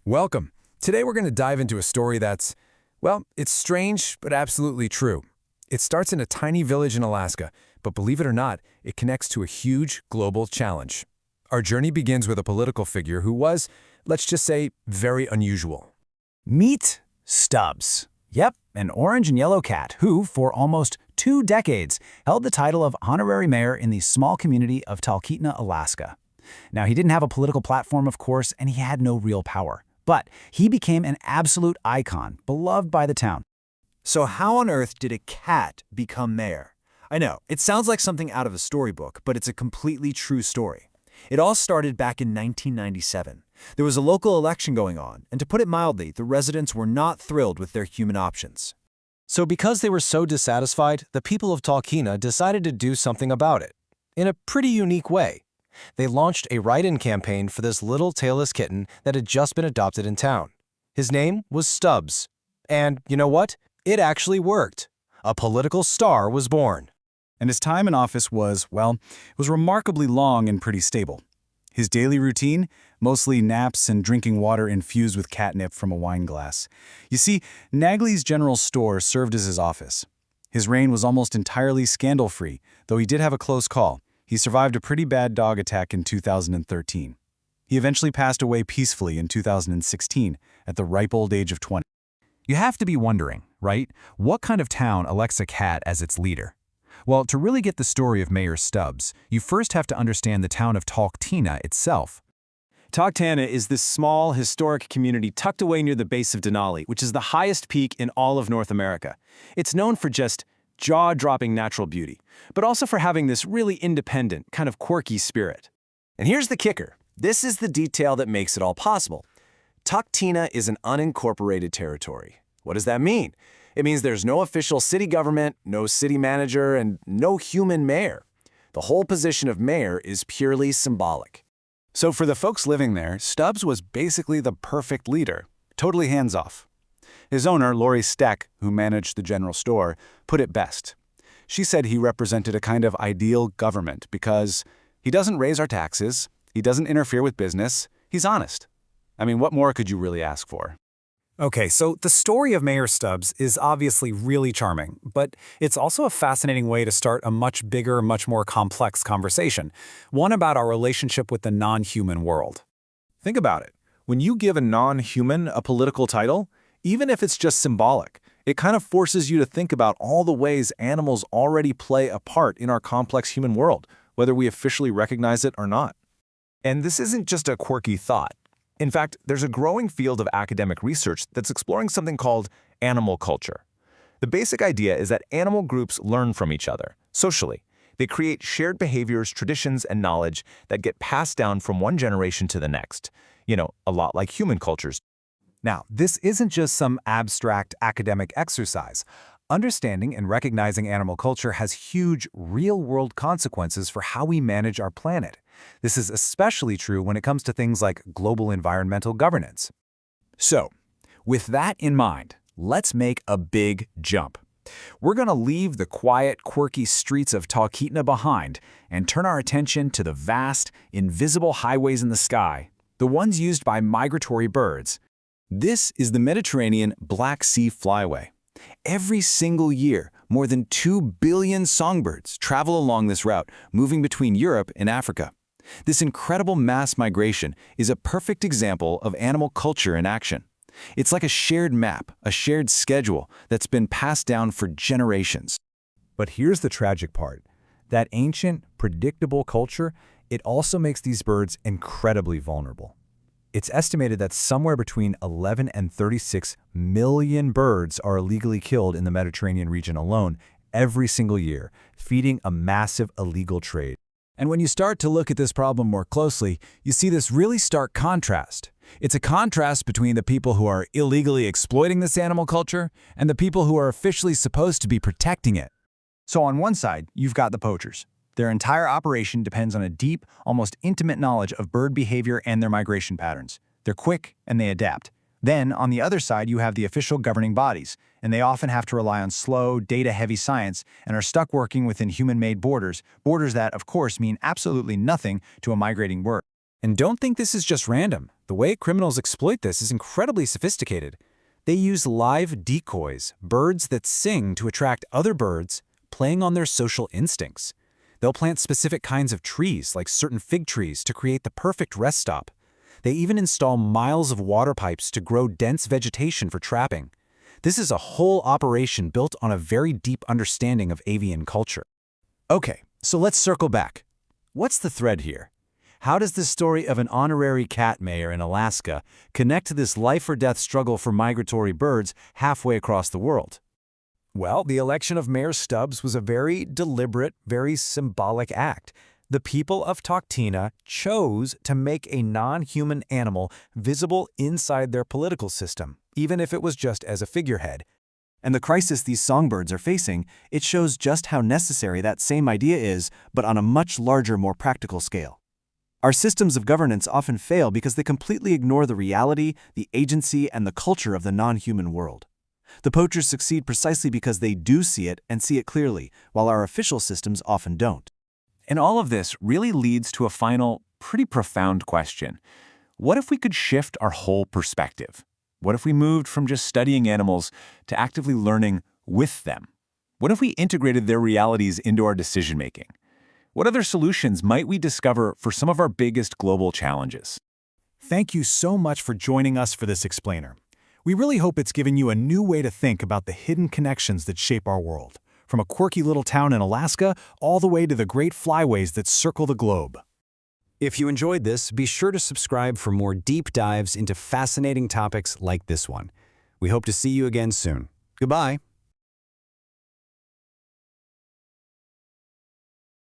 Welcome. Today we're going to dive into a story that's, well, it's strange, but absolutely true. It starts in a tiny village in Alaska, but believe it or not, it connects to a huge global challenge. Our journey begins with a political figure who was, let's just say, very unusual. Meet Stubbs. Yep, an orange and yellow cat who, for almost 2 decades, held the title of Honorary Mayor in the small community of Talkeetna, Alaska. Now, he didn't have a political platform, of course, and he had no real power. But he became an absolute icon, beloved by the town. So how on earth did a cat become mayor? I know, it sounds like something out of a storybook, but it's a completely true story. It all started back in 1997. There was a local election going on, and to put it mildly, the residents were not thrilled with their human options. So because they were so dissatisfied, the people of Talkeetna decided to do something about it. In a pretty unique way. They launched a write-in campaign for this little tailless kitten that had just been adopted in town. His name was Stubbs. And you know what? It actually worked. A political star was born. And his time in office was, well, it was remarkably long and pretty stable. His daily routine? Mostly naps and drinking water infused with catnip from a wine glass. You see, Nagley's general store served as his office. His reign was almost entirely scandal-free, though he did have a close call. He survived a pretty bad dog attack in 2013. He eventually passed away peacefully in 2016 at the ripe old age of 20. You have to be wondering, right? What kind of town elects a cat as its leader? Well, to really get the story of Mayor Stubbs, you first have to understand the town of Talkeetna itself. Talkeetna is this small, historic community tucked away near the base of Denali, which is the highest peak in all of North America. It's known for just jaw-dropping natural beauty, but also for having this really independent, kind of quirky spirit. And here's the kicker. This is the detail that makes it all possible. Talkeetna is an unincorporated territory. What does that mean? It means there's no official city government, no city manager, and no human mayor. The whole position of mayor is purely symbolic. So for the folks living there, Stubbs was basically the perfect leader, totally hands-off. His owner, Lori Steck, who managed the general store, put it best. She said he represented a kind of ideal government because he doesn't raise our taxes, he doesn't interfere with business, he's honest. I mean, what more could you really ask for? Okay, so the story of Mayor Stubbs is obviously really charming, but it's also a fascinating way to start a much bigger, much more complex conversation, one about our relationship with the non-human world. Think about it. When you give a non-human a political title, even if it's just symbolic, it kind of forces you to think about all the ways animals already play a part in our complex human world, whether we officially recognize it or not. And this isn't just a quirky thought. In fact, there's a growing field of academic research that's exploring something called animal culture. The basic idea is that animal groups learn from each other, socially. They create shared behaviors, traditions, and knowledge that get passed down from one generation to the next. You know, a lot like human cultures. Now, this isn't just some abstract academic exercise. Understanding and recognizing animal culture has huge, real-world consequences for how we manage our planet. This is especially true when it comes to things like global environmental governance. So, with that in mind, let's make a big jump. We're going to leave the quiet, quirky streets of Talkeetna behind and turn our attention to the vast, invisible highways in the sky, the ones used by migratory birds. This is the Mediterranean Black Sea Flyway. Every single year, more than 2 billion songbirds travel along this route, moving between Europe and Africa. This incredible mass migration is a perfect example of animal culture in action. It's like a shared map, a shared schedule that's been passed down for generations. But here's the tragic part. That ancient, predictable culture, it also makes these birds incredibly vulnerable. It's estimated that somewhere between 11 and 36 million birds are illegally killed in the Mediterranean region alone every single year, feeding a massive illegal trade. And when you start to look at this problem more closely, you see this really stark contrast. It's a contrast between the people who are illegally exploiting this animal culture and the people who are officially supposed to be protecting it. So on one side, you've got the poachers. Their entire operation depends on a deep, almost intimate knowledge of bird behavior and their migration patterns. They're quick and they adapt. Then, on the other side, you have the official governing bodies, and they often have to rely on slow, data-heavy science and are stuck working within human-made borders that, of course, mean absolutely nothing to a migrating bird. And don't think this is just random. The way criminals exploit this is incredibly sophisticated. They use live decoys, birds that sing to attract other birds, playing on their social instincts. They'll plant specific kinds of trees, like certain fig trees, to create the perfect rest stop. They even install miles of water pipes to grow dense vegetation for trapping. This is a whole operation built on a very deep understanding of avian culture. Okay, so let's circle back. What's the thread here? How does the story of an honorary cat mayor in Alaska connect to this life-or-death struggle for migratory birds halfway across the world? Well, the election of Mayor Stubbs was a very deliberate, very symbolic act. The people of Talkeetna chose to make a non-human animal visible inside their political system, even if it was just as a figurehead. And the crisis these songbirds are facing, it shows just how necessary that same idea is, but on a much larger, more practical scale. Our systems of governance often fail because they completely ignore the reality, the agency, and the culture of the non-human world. The poachers succeed precisely because they do see it and see it clearly, while our official systems often don't. And all of this really leads to a final, pretty profound question. What if we could shift our whole perspective? What if we moved from just studying animals to actively learning with them? What if we integrated their realities into our decision-making? What other solutions might we discover for some of our biggest global challenges? Thank you so much for joining us for this explainer. We really hope it's given you a new way to think about the hidden connections that shape our world, from a quirky little town in Alaska all the way to the great flyways that circle the globe. If you enjoyed this, be sure to subscribe for more deep dives into fascinating topics like this one. We hope to see you again soon. Goodbye.